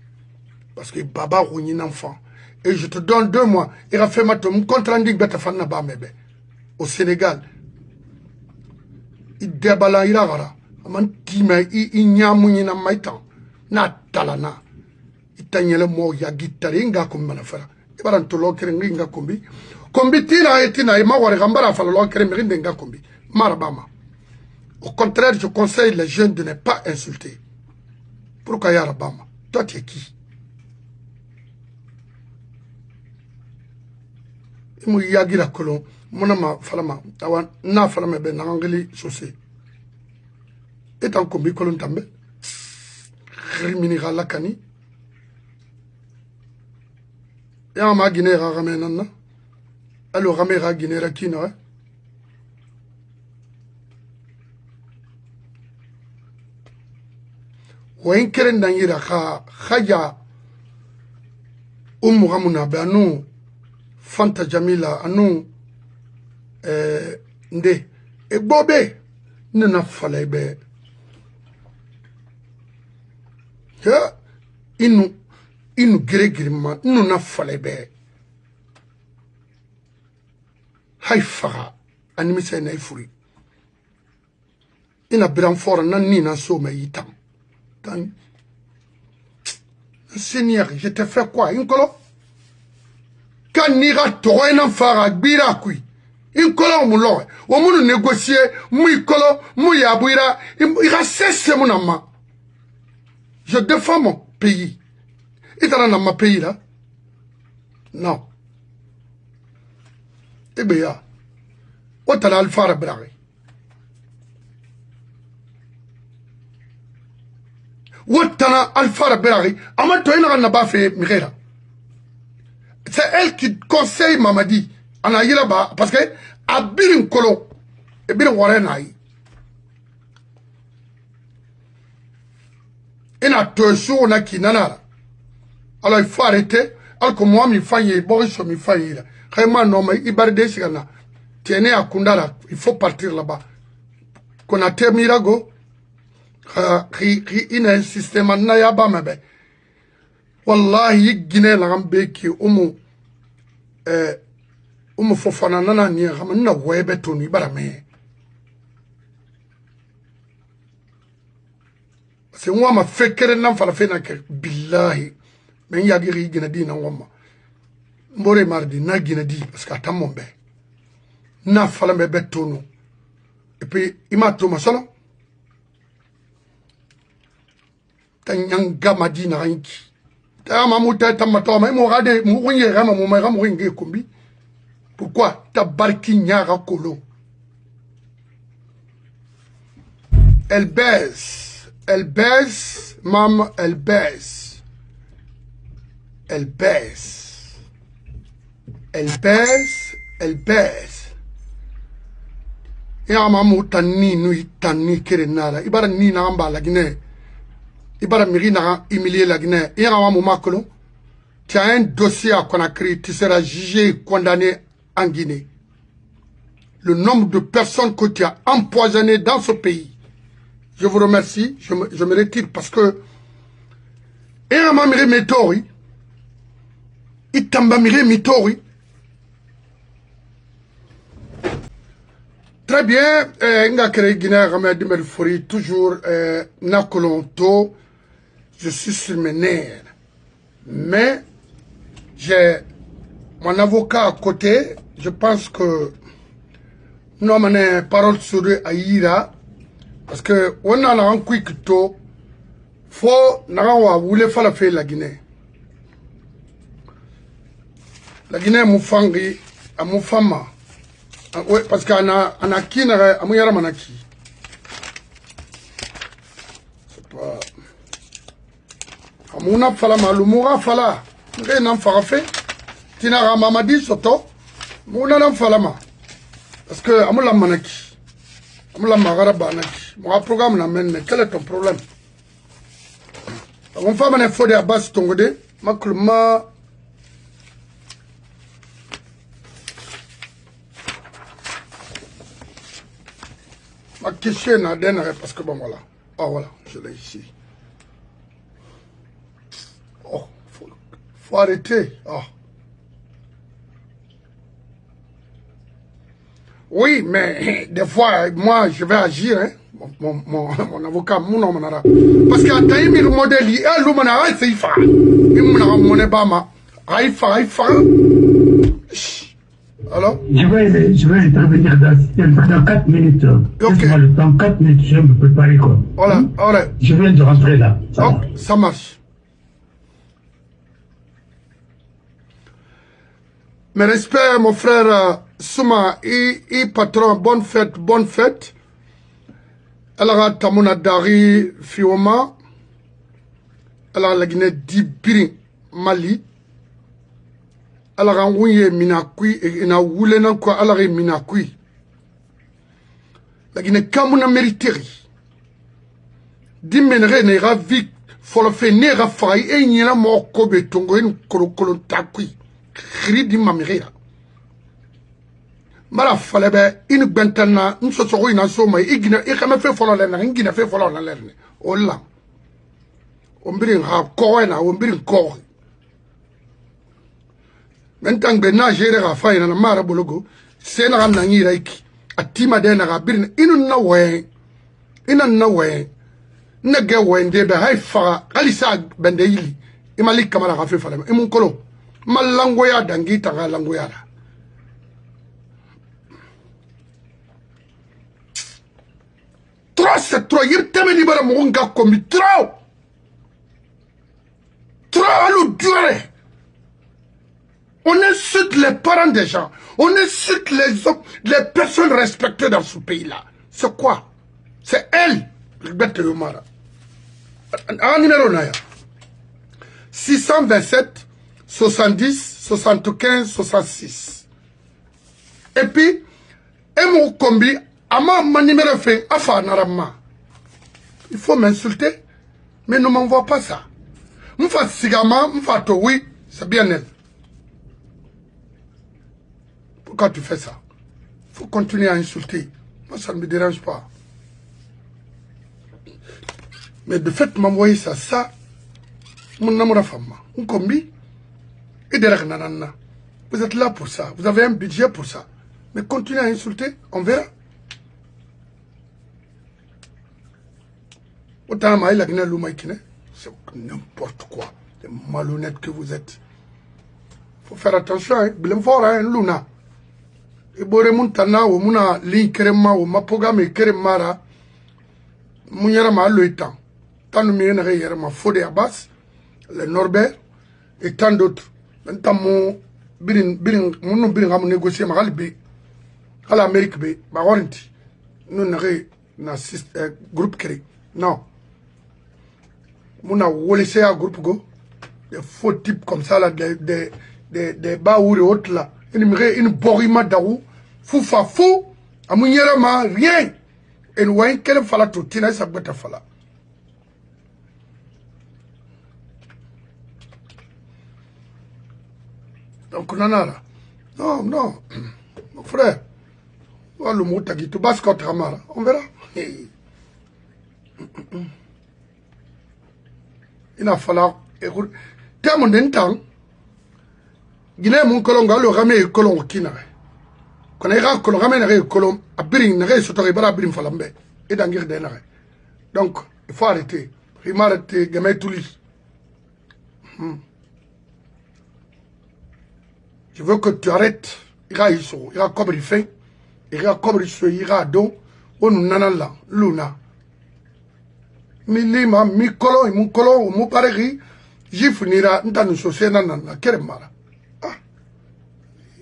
Parce que Baba ou un enfant. Et je te donne 2 mois. Il a fait ma compte rendu au Sénégal. Il débala il a gara. Il n'y a mouina maïtan. Na talana. Il itanyele mo ya gitari nga kombi manafara ibara ntolo kere nga kombi kombi tina ma wari gambara fala lo kere mirinde nga kombi marabama. Au contraire, je conseille les jeunes de ne pas insulter. Pourquoi yarabama? Toi tu es qui? Imu yagira kolon monama falama awan na falama be nangeli sosé. Et en kombi kolon tambe rimini galakani ya ma guiné rame nanna allo rame ra guiné rakina wain keren dangira khaja gamuna be anu Fanta Jamila anu nde e bobe nena fala be ya inu gire inu na fala be haifa animise na ifuri ina biran fora nan ni na so me yitam tan Seigneur, je te fais quoi? Inkolo? Quand nira toena fara gbira kui. Inkolo mulo. O munu négocier, mou kolo, mou yabuira, ira cesse mon amma. Je défends mon pays. Et dans ma pays là? Non. Eh bien, autant alfara brare. Wotana Alpha Berari, Amatoina Nabafe Mirera. C'est elle qui conseille Mamadi. Anayilaba, parce que Abirin Kolo, et bien Warenaï. Et na toesu na kinana. Alors il faut arrêter. Alors que moi, mi faille, Boris, mi faille. Vraiment, non, mais Ibarde Sigana. Tienez à Kundara, il faut partir là-bas. Qu'on a terminé Mirago. Ina un système na ya ba mabe wallahi gine la gambe ki umu fofana nana ni gam na webe toni barame c'est moi ma fekere nan fala fena ke billahi men ya giri gina dina ngoma mbore mardi na gina di parce que atamombe na fala me betono et puis ima to masala Tanyanga Madina Ranki. Tamamuta Tamatoma, Morade, Mourinho, Ramamoumaram, Ringue Kumbi. Pourquoi Tabarki Nyara Kolo? Elle baise, maman, elle baise. Elle baise. Et à maman, tani, nui, tani, kerenara. Ibara ni namba la Guinée. Ibara miri n'a humilié la Guinée. Il y a un moment que tu as un dossier à Conakry, tu seras jugé et condamné en Guinée. Le nombre de personnes que tu as empoisonnées dans ce pays. Je vous remercie, je me retire parce que il y a un moment mitori, il tamba mitori. Très bien, nga kere Guinée Ramadi Melfori, toujours Nakolonto. Je suis sur mes nerfs. Mais j'ai mon avocat à côté. Je pense que nous avons une parole sur eux à Ira. Parce que on a un quick to. Faut voulait faire la Guinée. La Guinée Moufangi, à Moufama. Oui, parce qu'on a qui n'a Amouyara Manaki. C'est pas. Amouna Falama, Lumura Fala. Rien Farafe. Tinara Mamadi Soto. Mouna Falama. Parce que Amoula Manaki. Amoula Magaraba Naki. Mon programme n'amène, mais quel est ton problème? On fait un effort de base Tongode. Makluma. Ma question n'a dernière parce que bon voilà. Ah voilà, je l'ai ici. Oh, faut arrêter. Oh. Oui, mais des fois, moi, je vais agir. Hein. Bon. mon avocat, mon homme. Parce qu'à Taïmi, le modèle, il y a l'homme, c'est il fa. Il m'a mon ébama. Aïfa. Alors? Je vais intervenir dans 4 minutes. Ok. Dans 4 minutes, je vais me préparer quoi. Voilà, voilà. Je viens de rentrer là. Ça marche. Mes respects, mon frère Souma, et patron, bonne fête. Alors, Tamuna Dari, Fioma, alors, la Guinée d'Ibiri, Mali, alors, on y Minakui, et na Woulenan quoi, alors, Minakui. La Guinée Kamuna mériteri. Dimenere ne ravi, folofe ne rafai, et n'y a mort kobe tongo, une kolon takui. Khiri di mamira. Mala falebe inu bentana nso so ina so mai igina e kama fe folo lena ngina fe folo na lena olla ombiri ha ko na ombiri ko mentang be na jere ga fa ina na mara bologo se na na ngira iki atima de na ga birin inu na we ina na we na ge we ndebe hay fa alisa bende yili imali kamara ga fe fala imun kolo malango ya dangi tanga lango ya la. Trop c'est trop, il te me libère mon gars comme trop. Trop à l'eau durée. On insulte les parents des gens. On insulte les hommes, les personnes respectées dans ce pays-là. C'est quoi? C'est elle. Un numéro naya. 627 70 75 66. Et puis, et mon combi, ma numéro fait, il faut m'insulter, mais ne m'envoie pas ça. M'fa sigama, m'fa to oui, c'est bien elle. Pourquoi tu fais ça? Il faut continuer à insulter. Moi, ça ne me dérange pas. Mais de fait, m'envoyer ça, mon amour à femme, un combi, et derrière nanana. Vous êtes là pour ça, vous avez un budget pour ça. Mais continuez à insulter, on verra. Autant ma il c'est n'importe quoi. Les malhonnêtes que vous êtes. Faut faire attention, hein. Bilem fort, hein, Luna. Et bore muntana ou muna li kerema ou mapogame keremara. Munyara ma le temps. Tant de miens hier ma Fodé Abbas, le Norbert et tant d'autres. Maintenant mon birin am négocier ma galbe. À l'Amérique be, ma warranty. Nous n'avons na groupe créé. Non. Mon a un groupe go. Des faux types comme ça là, des baouri autres là. Une borima daou. Foufa fou. A mounyera ma rien. Et nous voyons qu'elle fala tout. Tina sa bête fala. Donc on en a là. Non, mon frère. Le mot tagi, tu basses contre Amara. On verra. Il a fallu. Écoute, terme d'un temps, Guinée, mon colon, le ramé colon qui n'a. Quand il y a un colon, ramé n'a colon, à Biring, n'a surtout à Biring Falambe, et dans Guerre d'un arrêt. Donc, il faut arrêter. Il m'a arrêté, Gamay Toulis. Je veux que tu arrêtes. Il y a comme il fait. Il y a comme il y a donc, on nous nanala, Luna. Milima, mi colon, mon colon, mon pareil, j'y finira, n'ta nous saucer nanana, keremara. Ah,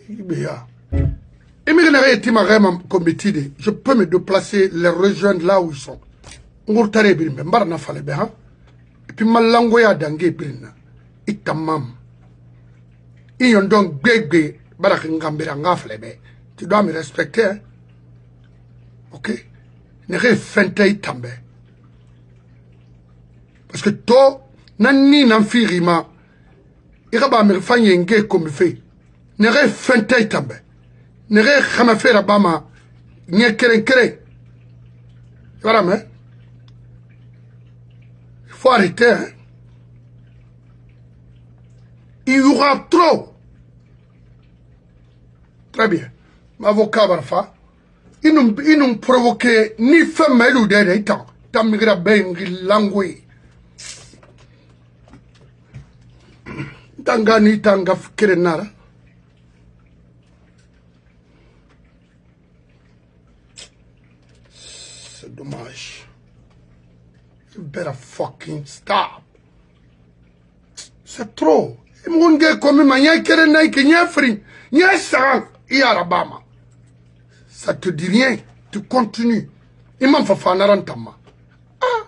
bien. Et mais je peux me déplacer, les rejoindre là où ils sont. On va t'arrêter, mais barna fallait bien. Et puis ma langue a d'angé brina. Itamam. Ils ont donc bébé, barakingambera ngaflebe. Tu dois me respecter, hein. Ok? Ne refente tambe. Parce que toi, nani n'enfirima, il va me faire un gay comme fait. Ne refente tambe. Ne refente faire bama, n'y kere. Voilà, mais. Il faut arrêter, hein. Il y aura trop. Très bien. M'avocat Barfa, Ils nous provoqué ni femelle ou des temps. Tamigra ben langwe. Tanga ni tanga kerenara. C'est dommage. You better fucking stop. C'est trop. Mon gars comme ma y'a kerenai qui y'a fri. Y'a sang. Y'a rabama. Ça te dit rien. Tu continues. Il m'en fait fanaran tama. Ah.